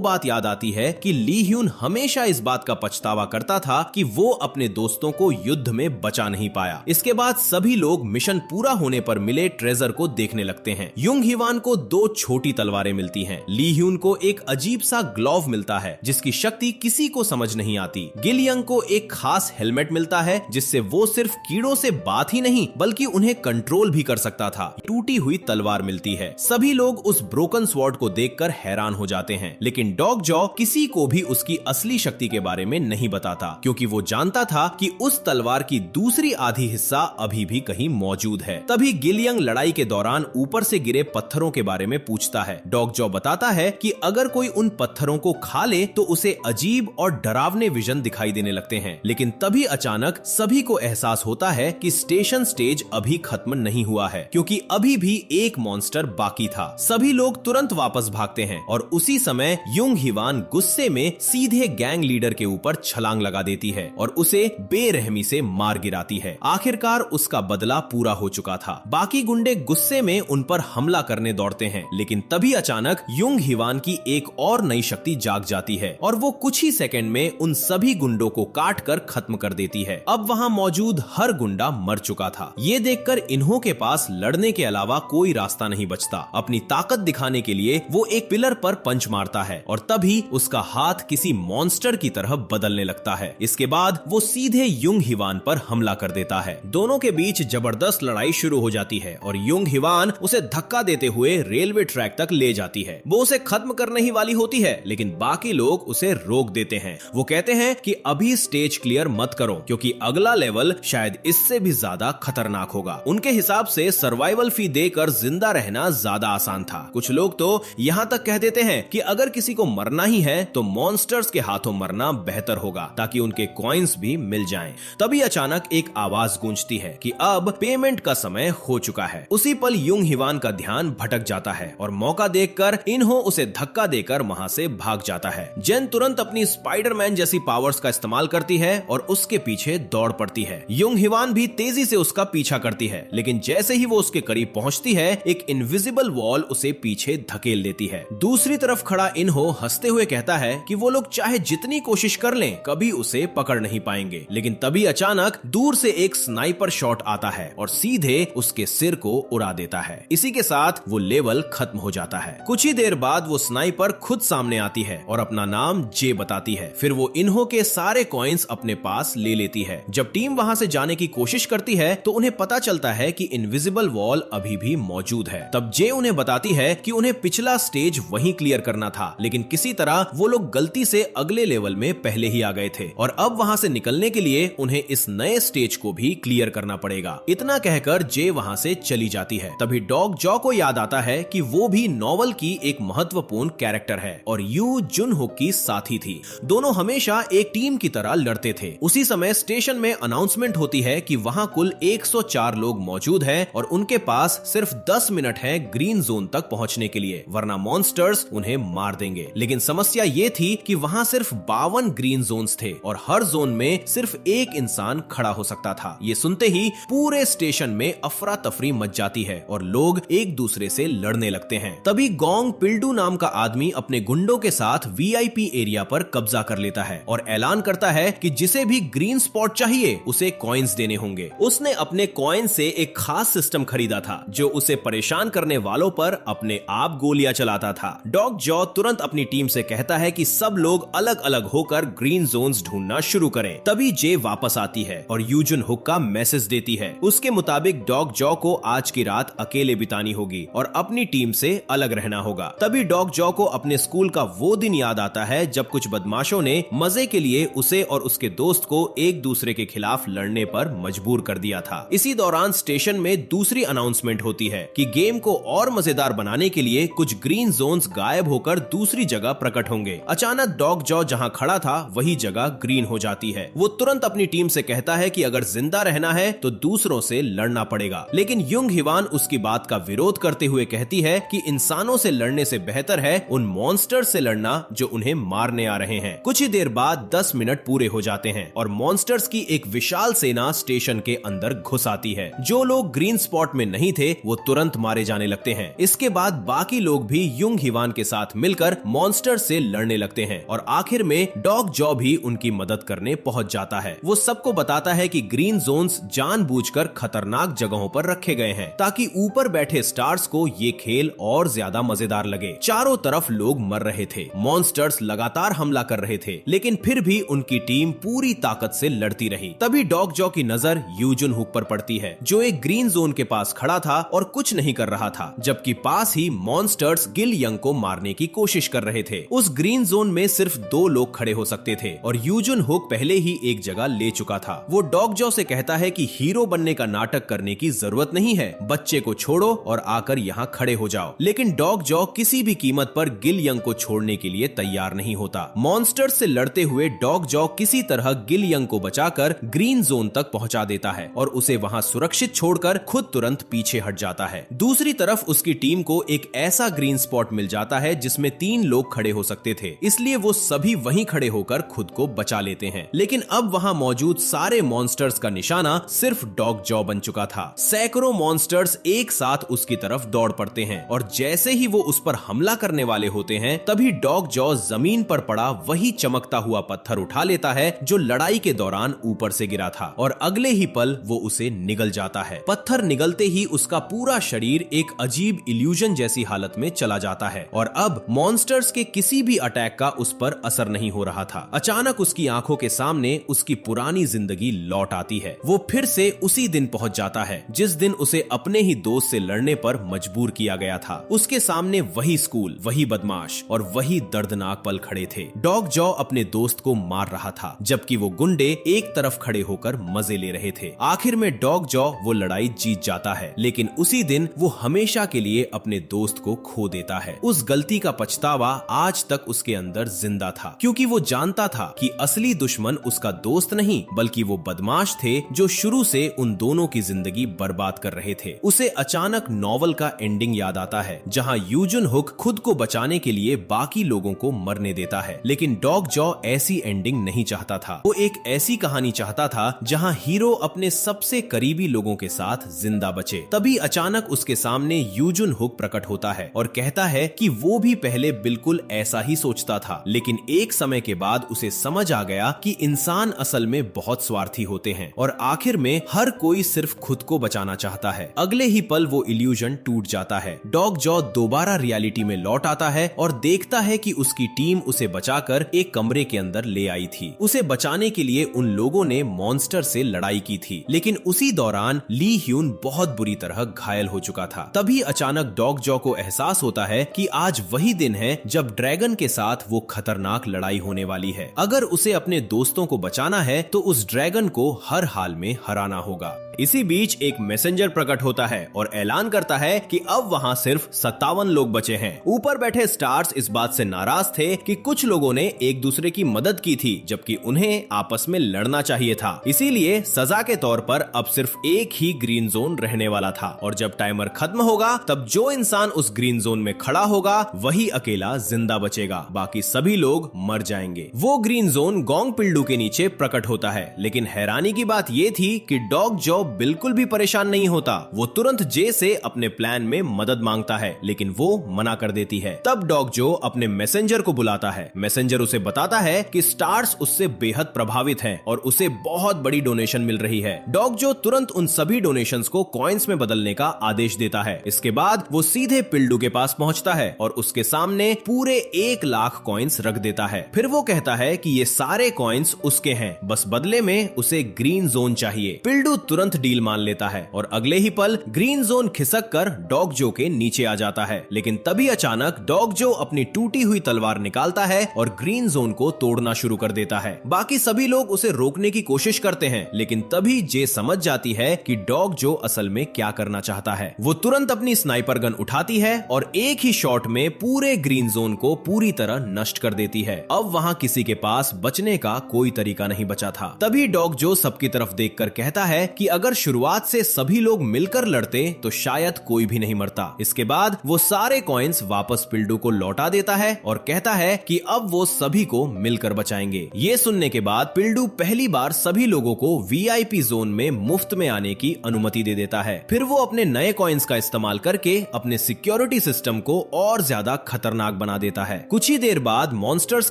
बात याद आती है कि ली ह्यून हमेशा इस बात का पछतावा करता था कि वो अपने दोस्तों को युद्ध में बचा नहीं पाया। इसके बाद सभी लोग मिशन पूरा होने पर मिले ट्रेजर को देखने लगते हैं। युंग हिवान को 2 छोटी तलवारें मिलती हैं। ली ह्यून को एक अजीब सा ग्लोव मिलता है जिसकी शक्ति किसी को समझ नहीं आती। गिल यंग को एक खास हेलमेट मिलता है जिससे वो सिर्फ कीड़ों से बात ही नहीं बल्कि उन्हें कंट्रोल भी कर सकता था। टूटी हुई तलवार मिलती है। सभी लोग उस ब्रोकन स्वॉर्ड को देखकर हैरान हो जाते हैं, लेकिन डॉग जॉ किसी को भी उसकी असली शक्ति के बारे में नहीं बताता क्योंकि वो जानता था कि उस तलवार की दूसरी आधी हिस्सा अभी भी कहीं मौजूद है। तभी गिल यंग लड़ाई के दौरान ऊपर से गिरे पत्थरों के बारे में पूछता है। डॉग जॉ बताता है कि अगर कोई उन पत्थरों को खा ले तो उसे अजीब और डरावने विजन दिखाई देने लगते हैं। लेकिन तभी अचानक सभी को एहसास होता है कि स्टेशन स्टेज अभी खत्म नहीं हुआ है क्योंकि अभी भी एक मॉन्स्टर बाकी था। सभी लोग तुरंत वापस भागते हैं और उसी समय युंग हिवान गुस्से में सीधे गैंग लीडर के ऊपर छलांग लगा देती है और उसे बेरहमी से मार गिराती है। आखिरकार उसका बदला पूरा हो चुका था। बाकी गुंडे गुस्से में उन पर हमला करने दौड़ते हैं, लेकिन तभी अचानक युंग हिवान की एक और नई शक्ति जाग जाती है और वो कुछ ही सेकंड में उन सभी गुंडों को काट कर खत्म कर देती है। अब वहां मौजूद हर गुंडा मर चुका था। ये देखकर इन्हों के पास लड़ने के अलावा कोई रास्ता नहीं बचता। अपनी ताकत दिखाने के लिए वो एक पिलर पर पंच मारता है और तभी उसका हाथ किसी मॉन्स्टर की तरह बदलने लगता है। इसके बाद वो सीधे युंग हिवान पर हमला कर देता है। दोनों के बीच जबरदस्त लड़ाई शुरू हो जाती है और युंग हिवान उसे धक्का देते हुए रेलवे ट्रैक तक ले जाती है। वो उसे खत्म करने ही वाली होती है, लेकिन बाकी लोग उसे रोक देते हैं। वो कहते हैं कि अभी स्टेज क्लियर मत करो क्योंकि अगला लेवल शायद इससे भी ज्यादा खतरनाक होगा। उनके हिसाब से सर्वाइवल फी देकर जिंदा रहना ज्यादा आसान था। कुछ लोग तो यहाँ तक कह देते हैं कि अगर किसी को मरना ही है तो मॉन्स्टर्स के हाथों मरना बेहतर होगा ताकि उनके कॉइन्स भी मिल जाएं। तभी अचानक एक आवाज गूंजती है कि अब पेमेंट का समय हो चुका है। उसी पल युंग हिवान का ध्यान भटक जाता है और मौका देखकर इन्हों उसे धक्का देकर वहां से भाग जाता है। जेन तुरंत अपनी स्पाइडरमैन जैसी पावर्स का इस्तेमाल करती है और उसके पीछे दौड़ पड़ती है। युंग हिवान भी तेजी से उसका पीछा करती है, लेकिन जैसे ही वो उसके करीब पहुंचती है एक इनविजिबल वॉल उसे पीछे धकेल देती है। दूसरी तरफ खड़ा इन्हो हंसते हुए कहता है कि वो लोग चाहे जितनी कोशिश कर लें कभी उसे पकड़ नहीं पाएंगे। लेकिन तभी अचानक दूर से एक स्नाइपर शॉट आता है और सीधे उसके सिर को उड़ा देता है। इसी के साथ वो लेवल खत्म हो जाता है। कुछ ही देर बाद वो स्नाइपर खुद सामने आती है और अपना नाम जे बताती है। फिर वो इन्हो के सारे कॉइन्स अपने पास ले लेती है। जब टीम वहां से जाने की कोशिश करती है तो उन्हें पता चलता है कि इनविजिबल वॉल अभी भी मौजूद है। तब जे उन्हें बताती है कि उन्हें पिछला स्टेज वहीं क्लियर करना था, लेकिन किसी तरह वो लोग गलती से अगले लेवल में पहले ही आ गए थे और अब वहां से निकलने के लिए उन्हें इस नए स्टेज को भी क्लियर करना पड़ेगा। इतना कहकर जे वहां से चली जाती है। तभी डॉग जॉ को याद आता है कि वो भी नॉवल की एक महत्वपूर्ण कैरेक्टर है और यू जुन हुक की साथी थी। दोनों हमेशा एक टीम की तरह लड़ते थे। उसी समय स्टेशन में अनाउंसमेंट होती है कि वहां कुल 104 लोग मौजूद हैं और उनके पास सिर्फ 10 मिनट है ग्रीन जोन तक पहुंचने के लिए, वरना मॉन्स्टर्स उन्हें मार देंगे। लेकिन समस्या ये थी कि वहां सिर्फ 52 ग्रीन जोन्स थे और हर जोन में सिर्फ एक इंसान खड़ा हो सकता था। ये सुनते ही पूरे स्टेशन में अफरा तफरी मच जाती है और लोग एक दूसरे से लड़ने लगते हैं। तभी गोंग पिल्डू नाम का आदमी अपने गुंडों के साथ वीआईपी एरिया पर कब्जा कर लेता है और ऐलान करता है कि जिसे भी ग्रीन स्पॉट चाहिए उसे कॉइन्स देने होंगे। उसने अपने कॉइन से एक खास सिस्टम खरीदा था जो उसे परेशान करने वालों पर अपने आप गोलियां चलाता था। डॉग जॉ तुरंत अपनी टीम से कहता है कि सब लोग अलग अलग होकर ग्रीन जोन्स ढूंढना शुरू करें। तभी जे वापस आती है और यूजुन हुक का मैसेज देती है। उसके मुताबिक डॉग जॉ को आज की रात अकेले बितानी होगी और अपनी टीम से अलग रहना होगा। तभी डॉग जॉ को अपने स्कूल का वो दिन याद आता है जब कुछ बदमाशों ने मजे के लिए उसे और उसके दोस्त को एक दूसरे के खिलाफ लड़ने पर मजबूर कर दिया था। इसी दौरान स्टेशन में दूसरी अनाउंसमेंट होती है कि गेम को और मजेदार बनाने के लिए कुछ ग्रीन जोन्स गायब होकर दूसरी जगह प्रकट होंगे। अचानक डॉग जॉ जहां खड़ा था वही जगह ग्रीन हो जाती है। वो तुरंत अपनी टीम से कहता है कि अगर जिंदा रहना है तो दूसरों से लड़ना पड़ेगा, लेकिन युंग हिवान उसकी बात का विरोध करते हुए कहती है कि इंसानों से लड़ने से बेहतर है उन मॉन्स्टर्स से लड़ना जो उन्हें मारने आ रहे हैं। कुछ ही देर बाद 10 मिनट पूरे हो जाते हैं और मॉन्स्टर्स की एक विशाल सेना स्टेशन के अंदर घुस आती है। जो लोग ग्रीन स्पॉट में नहीं थे वो तुरंत तुरंत मारे जाने लगते हैं। इसके बाद बाकी लोग भी युंग हिवान के साथ मिलकर मॉन्स्टर से लड़ने लगते हैं और आखिर में डॉग जॉ भी उनकी मदद करने पहुंच जाता है। वो सबको बताता है कि ग्रीन जोन्स जानबूझकर खतरनाक जगहों पर रखे गए हैं ताकि ऊपर बैठे स्टार्स को ये खेल और ज्यादा मजेदार लगे। चारों तरफ लोग मर रहे थे, मॉन्स्टर्स लगातार हमला कर रहे थे, लेकिन फिर भी उनकी टीम पूरी ताकत से लड़ती रही। तभी डॉग जॉ की नजर यूजुन हुक पर पड़ती है, जो एक ग्रीन जोन के पास खड़ा था और कुछ नहीं कर रहा था, जबकि पास ही मॉन्स्टर्स गिल यंग को मारने की कोशिश कर रहे थे। उस ग्रीन जोन में सिर्फ 2 लोग खड़े हो सकते थे और यूजुन हुक पहले ही एक जगह ले चुका था। वो डॉग जॉ से कहता है कि हीरो बनने का नाटक करने की जरूरत नहीं है, बच्चे को छोड़ो और आकर यहाँ खड़े हो जाओ। लेकिन डॉग जॉ किसी भी कीमत पर गिल यंग को छोड़ने के लिए तैयार नहीं होता। मॉन्स्टर्स से लड़ते हुए डॉग जॉ किसी तरह गिल यंग को बचाकर ग्रीन जोन तक पहुंचा देता है और उसे वहां सुरक्षित छोड़कर खुद तुरंत पीछे हट जाता है। दूसरी तरफ उसकी टीम को एक ऐसा ग्रीन स्पॉट मिल जाता है जिसमें 3 लोग खड़े हो सकते थे, इसलिए वो सभी वहीं खड़े होकर खुद को बचा लेते हैं। लेकिन अब वहां मौजूद सारे मॉन्स्टर्स का निशाना सिर्फ डॉग जॉ बन चुका था। सैकड़ों मॉन्स्टर्स एक साथ उसकी तरफ दौड़ पड़ते हैं और जैसे ही वो उस पर हमला करने वाले होते हैं, तभी डॉग जॉ जमीन पर पड़ा वही चमकता हुआ पत्थर उठा लेता है जो लड़ाई के दौरान ऊपर से गिरा था और अगले ही पल वो उसे निगल जाता है। पत्थर निगलते ही उसका पूरा शरीर एक अजीब इल्यूजन जैसी हालत में चला जाता है और अब मॉन्स्टर्स के किसी भी अटैक का उस पर असर नहीं हो रहा था। अचानक उसकी आंखों के सामने उसकी पुरानी जिंदगी लौट आती है। वो फिर से उसी दिन पहुंच जाता है जिस दिन उसे अपने ही दोस्त से लड़ने पर मजबूर किया गया था। उसके सामने वही स्कूल, वही बदमाश और वही दर्दनाक पल खड़े थे। डॉग जॉ अपने दोस्त को मार रहा था, जबकि वो गुंडे एक तरफ खड़े होकर मजे ले रहे थे। आखिर में डॉग जॉ वो लड़ाई जीत जाता है, लेकिन उसी दिन वो हमेशा के लिए अपने दोस्त को खो देता है। उस गलती का पछतावा आज तक उसके अंदर जिंदा था, क्योंकि वो जानता था कि असली दुश्मन उसका दोस्त नहीं बल्कि वो बदमाश थे जो शुरू से उन दोनों की जिंदगी बर्बाद कर रहे थे। उसे अचानक नॉवल का एंडिंग याद आता है, जहां यूजुन हुक खुद को बचाने के लिए बाकी लोगों को मरने देता है, लेकिन डॉग जॉ ऐसी एंडिंग नहीं चाहता था। वो एक ऐसी कहानी चाहता था जहां हीरो अपने सबसे करीबी लोगों के साथ जिंदा बचे। तभी अचानक उसके सामने यूजुन हुक प्रकट होता है और कहता है कि वो भी पहले बिल्कुल ऐसा ही सोचता था, लेकिन एक समय के बाद उसे समझ आ गया कि इंसान असल में बहुत स्वार्थी होते हैं और आखिर में हर कोई सिर्फ खुद को बचाना चाहता है। अगले ही पल वो इल्यूजन टूट जाता है। डॉग जॉ दोबारा रियलिटी में लौट आता है और देखता है कि उसकी टीम उसे बचाकर एक कमरे के अंदर ले आई थी। उसे बचाने के लिए उन लोगों ने मॉन्स्टर से लड़ाई की थी, लेकिन उसी दौरान ली ह्यून बहुत बुरी तरह घायल हो चुका था। तभी अचानक डॉग जॉ को एहसास होता है कि आज वही दिन है जब ड्रैगन के साथ वो खतरनाक लड़ाई होने वाली है। अगर उसे अपने दोस्तों को बचाना है तो उस ड्रैगन को हर हाल में हराना होगा। इसी बीच एक मैसेंजर प्रकट होता है और ऐलान करता है कि अब वहां सिर्फ 57 लोग बचे हैं। ऊपर बैठे स्टार्स इस बात से नाराज थे कि कुछ लोगों ने एक दूसरे की मदद की थी, जबकि उन्हें आपस में लड़ना चाहिए था। इसीलिए सजा के तौर पर अब सिर्फ एक ही ग्रीन जोन रहने वाला था और जब टाइमर खत्म होगा तब जो इंसान उस ग्रीन जोन में खड़ा होगा वही अकेला जिंदा बचेगा, बाकी सभी लोग मर जाएंगे। वो ग्रीन जोन गोंग पिल्डू के नीचे प्रकट होता है, लेकिन हैरानी की बात ये थी कि डॉग जॉ बिल्कुल भी परेशान नहीं होता। वो तुरंत जे से अपने प्लान में मदद मांगता है, लेकिन वो मना कर देती है। तब डॉग जॉ अपने मैसेंजर को बुलाता है। मैसेंजर उसे बताता है कि स्टार्स उससे बेहद प्रभावित हैं और उसे बहुत बड़ी डोनेशन मिल रही है। डॉग जॉ तुरंत उन सभी डोनेशंस को कॉइन्स में बदलने का आदेश देता है। इसके बाद वो सीधे पिल्डू के पास पहुंचता है और उसके सामने पूरे 1 लाख कॉइन्स रख देता है। फिर वो कहता है कि ये सारे कॉइन्स उसके हैं, बस बदले में उसे ग्रीन जोन चाहिए। पिल्डू तुरंत डील मान लेता है और अगले ही पल ग्रीन जोन खिसक कर डॉग जो के नीचे आ जाता है। लेकिन तभी अचानक डॉग जो अपनी टूटी हुई तलवार निकालता है और ग्रीन जोन को तोड़ना शुरू कर देता है। बाकी सभी लोग उसे रोकने की कोशिश करते हैं, लेकिन तभी जे समझ जाती है कि डॉग जो असल में क्या करना चाहता है। वो तुरंत अपनी स्नाइपर गन उठाती है और एक ही शॉट में पूरे ग्रीन जोन को पूरी तरह नष्ट कर देती है। अब वहां किसी के पास बचने का कोई तरीका नहीं बचा था। तभी डॉग जो सबकी तरफ देखकर कहता है कि अगर शुरुआत से सभी लोग मिलकर लड़ते तो शायद कोई भी नहीं मरता। इसके बाद वो सारे कॉइन्स वापस पिल्डू को लौटा देता है और कहता है कि अब वो सभी को मिलकर बचाएंगे। ये सुनने के बाद पिल्डू पहली बार सभी लोगों को वीआईपी जोन में मुफ्त में आने की अनुमति दे देता है। फिर वो अपने नए नए कॉइन्स का इस्तेमाल करके अपने सिक्योरिटी सिस्टम को और ज्यादा खतरनाक बना देता है। कुछ ही देर बाद मॉन्स्टर्स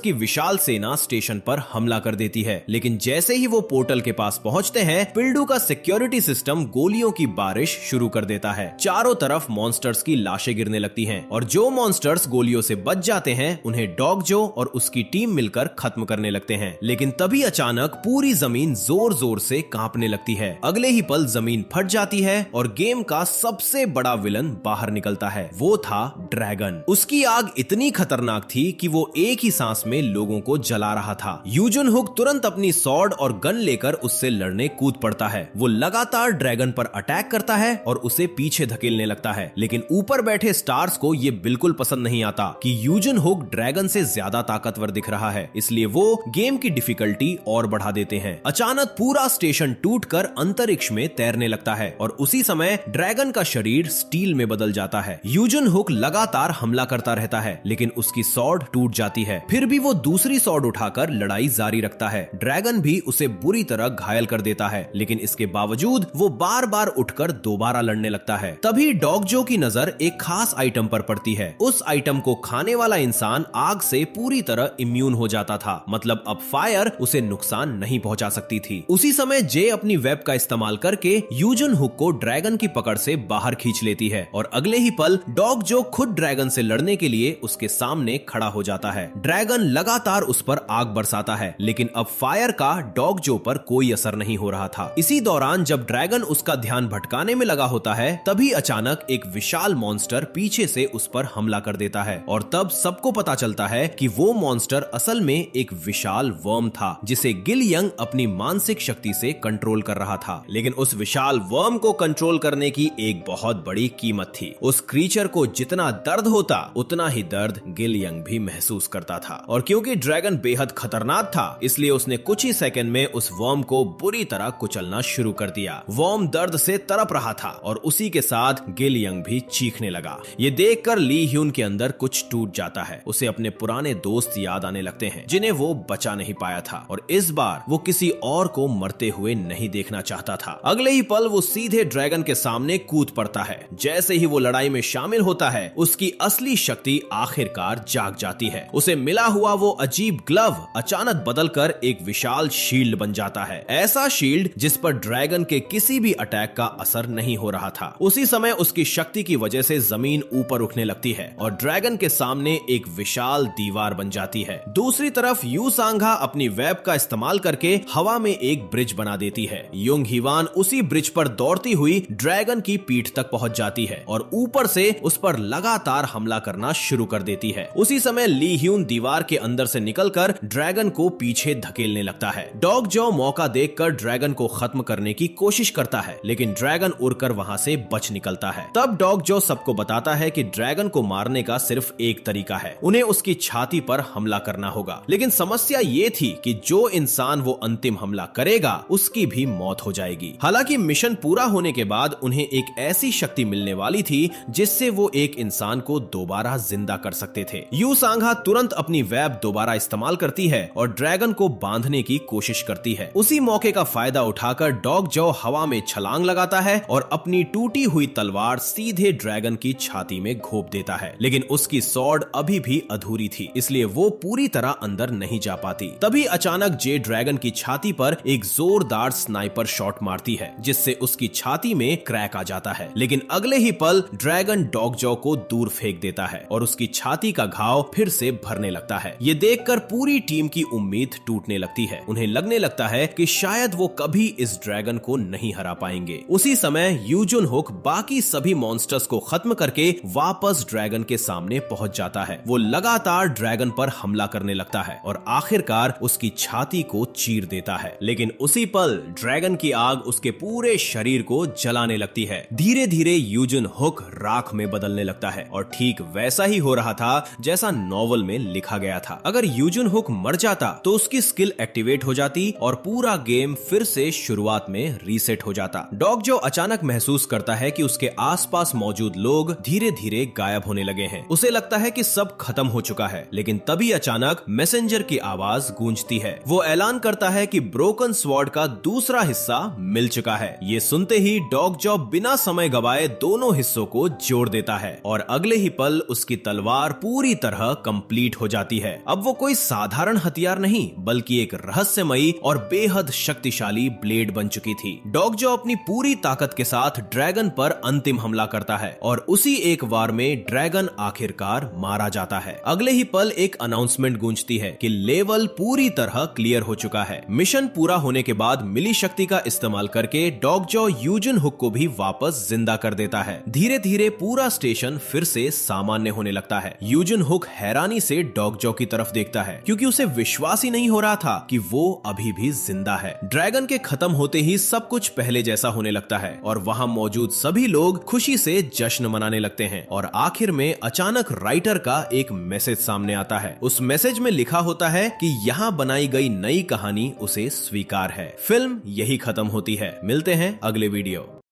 की विशाल सेना स्टेशन पर हमला कर देती है, लेकिन जैसे ही वो पोर्टल के पास पहुंचते हैं, पिल्डू का सिक्योरिटी सिस्टम गोलियों की बारिश शुरू कर देता है। चारों तरफ मॉन्स्टर्स की लाशें गिरने लगती हैं और जो मॉन्स्टर्स गोलियों से बच जाते हैं उन्हें डॉग जो और उसकी टीम मिलकर खत्म करने लगते हैं। लेकिन तभी अचानक पूरी जमीन जोर जोर से कांपने लगती है। अगले ही पल जमीन फट जाती है और गेम का सबसे बड़ा विलन बाहर निकलता है। वो था ड्रैगन। उसकी आग इतनी खतरनाक थी कि वो एक ही सांस में लोगों को जला रहा था। यूजुन हुक तुरंत अपनी सॉर्ड और गन लेकर उससे लड़ने कूद पड़ता है। वो लगातार ड्रैगन पर अटैक करता है और उसे पीछे धकेलने लगता है, लेकिन ऊपर बैठे स्टार्स को ये बिल्कुल पसंद नहीं आता कि यूजुन हुक ड्रैगन से ज्यादा ताकतवर दिख रहा है, इसलिए वो गेम की डिफिकल्टी और बढ़ा देते हैं। अचानक पूरा स्टेशन टूटकर अंतरिक्ष में तैरने लगता है और उसी समय ड्रैगन का शरीर स्टील में बदल जाता है। यूजुन हुक लगातार हमला करता रहता है, लेकिन उसकी सॉर्ड टूट जाती है। फिर भी वो दूसरी सॉर्ड उठाकर लड़ाई जारी रखता है। ड्रैगन भी उसे बुरी तरह घायल कर देता है, लेकिन इसके बावजूद वो बार बार उठकर दोबारा लड़ने लगता है। तभी डॉग जो की नजर एक खास आइटम पर पड़ती है। उस आइटम को खाने वाला इंसान आग से पूरी तरह इम्यून हो जाता था, मतलब अब फायर उसे नुकसान नहीं पहुंचा सकती थी। उसी समय जे अपनी वेब का इस्तेमाल करके यूजुन हुक को ड्रैगन की पकड़ से बाहर खींच लेती है और अगले ही पल डॉग जो खुद ड्रैगन से लड़ने के लिए उसके सामने खड़ा हो जाता है। ड्रैगन लगातार उस पर आग बरसाता है, लेकिन अब फायर का डॉग जो पर कोई असर नहीं हो रहा था। इसी दौरान जब ड्रैगन उसका ध्यान भटकाने में लगा होता है, तभी अचानक एक विशाल मॉन्स्टर पीछे से उस पर हमला कर देता है और तब सबको पता चलता है कि वो मॉन्स्टर असल में एक विशाल वर्म था, जिसे गिल यंग अपनी मानसिक शक्ति से कंट्रोल कर रहा था। लेकिन उस विशाल वर्म को कंट्रोल करने की एक बहुत बड़ी कीमत थी। उस क्रीचर को जितना दर्द होता, उतना ही दर्द गिल यंग भी महसूस करता था। और क्योंकि ड्रैगन बेहद खतरनाक था, इसलिए उसने कुछ ही सेकंड में उस वर्म को बुरी तरह कुचलना शुरू कर दिया। वर्म दर्द से तड़प रहा था और उसी के साथ गिल यंग भी चीखने लगा। ये देखकर ली ह्यून के अंदर कुछ टूट जाता है। उसे अपने पुराने दोस्त याद आने लगते हैं, जिन्हें वो बचा नहीं पाया था, और इस बार वो किसी और को मरते हुए नहीं देखना चाहता था। अगले ही पल वो सीधे ड्रैगन के सामने कूद पड़ता है। जैसे ही वो लड़ाई में शामिल होता है, उसकी असली शक्ति आखिरकार जाग जाती है। उसे मिला हुआ वो अजीब ग्लव अचानक बदलकर एक विशाल शील्ड बन जाता है। ऐसा शील्ड जिस पर ड्रैगन के किसी भी अटैक का असर नहीं हो रहा था। उसी समय उसकी शक्ति की वजह से जमीन ऊपर उठने लगती है और ड्रैगन के सामने एक विशाल दीवार बन जाती है। दूसरी तरफ यू सांघा अपनी वेब का इस्तेमाल करके हवा में एक ब्रिज बना देती है। युंग हिवान उसी ब्रिज पर दौड़ती हुई ड्रैगन की पीठ तक पहुंच जाती है और ऊपर से उस पर लगातार हमला करना शुरू कर देती है। उसी समय ली ह्यून दीवार के अंदर से निकलकर ड्रैगन को पीछे धकेलने लगता है। डॉग जो मौका देखकर ड्रैगन को खत्म करने की कोशिश करता है, लेकिन ड्रैगन उड़कर वहां से बच निकलता है। तब डॉग जो सबको बताता है कि ड्रैगन को मारने का सिर्फ एक तरीका है, उन्हें उसकी छाती पर हमला करना होगा। लेकिन समस्या ये थी कि जो इंसान वो अंतिम हमला करेगा, उसकी भी मौत हो जाएगी। हालांकि मिशन पूरा होने के बाद उन्हें एक ऐसी शक्ति मिलने वाली थी जिससे वो एक इंसान को दोबारा जिंदा कर सकते थे। यू सांघा तुरंत अपनी वेब दोबारा इस्तेमाल करती है और ड्रैगन को बांधने की कोशिश करती है। उसी मौके का फायदा उठाकर डॉग जो हवा में छलांग लगाता है और अपनी टूटी हुई तलवार सीधे ड्रैगन की छाती में घोंप देता है, लेकिन उसकी सॉर्ड अभी भी अधूरी थी, इसलिए वो पूरी तरह अंदर नहीं जा पाती। तभी अचानक जे ड्रैगन की छाती पर एक जोरदार स्नाइपर शॉट मारती है, जिससे उसकी छाती में क्रैक आ जाता है। लेकिन अगले ही पल ड्रैगन डॉग जॉ को दूर फेंक देता है और उसकी छाती का घाव फिर से भरने लगता है। ये देखकर पूरी टीम की उम्मीद टूटने लगती है। उन्हें लगने लगता है कि शायद वो कभी इस ड्रैगन को नहीं हरा पाएंगे। उसी समय यूजुन हुक बाकी सभी मॉन्स्टर्स को खत्म करके वापस ड्रैगन के सामने पहुंच जाता है। वो लगातार ड्रैगन पर हमला करने लगता है और आखिरकार उसकी छाती को चीर देता है। लेकिन उसी पल ड्रैगन की आग उसके पूरे शरीर को जलाने लगती है। धीरे धीरे यूजुन हुक राख में बदलने लगता है और ठीक वैसा ही हो रहा था जैसा नॉवल में लिखा गया था। अगर यूजुन हुक मर जाता तो उसकी स्किल एक्टिवेट हो जाती और पूरा गेम फिर से शुरुआत में रीसेट हो जाता। डॉग जो अचानक महसूस करता है कि उसके आसपास मौजूद लोग धीरे धीरे गायब होने लगे हैं। उसे लगता है कि सब खत्म हो चुका है, लेकिन तभी अचानक मैसेंजर की आवाज गूंजती है। वो ऐलान करता है कि ब्रोकन स्वॉर्ड का दूसरा हिस्सा मिल चुका है। ये सुनते ही डॉग जो बिना समय गवाए दोनों हिस्सों को जोड़ देता है और अगले ही पल उसकी तलवार पूरी तरह कंप्लीट हो जाती है। अब वो कोई साधारण हथियार नहीं बल्कि एक रहस्यमयी और बेहद शक्तिशाली ब्लेड बन चुकी थी। डॉग जो अपनी पूरी ताकत के साथ ड्रैगन पर अंतिम हमला करता है और उसी एक वार में ड्रैगन आखिरकार मारा जाता है। अगले ही पल एक अनाउंसमेंट गूंजती है कि लेवल पूरी तरह क्लियर हो चुका है। मिशन पूरा होने के बाद मिली शक्ति का इस्तेमाल करके डॉग जो यूजन हुक को भी वापस जिंदा कर देता है। धीरे धीरे पूरा स्टेशन फिर से सामान्य होने लगता है। यूजन हुक हैरानी से डॉग जो की तरफ देखता है क्योंकि उसे विश्वास ही नहीं हो रहा था कि वो अभी भी जिंदा है। ड्रैगन के खत्म होते ही सब कुछ पहले जैसा होने लगता है और वहां मौजूद सभी लोग खुशी से जश्न मनाने लगते हैं और आखिर में अचानक राइटर का एक मैसेज सामने आता है। उस मैसेज में लिखा होता है कि यहाँ बनाई गई नई कहानी उसे स्वीकार है। फिल्म यही खत्म होती है। मिलते हैं अगले वीडियो।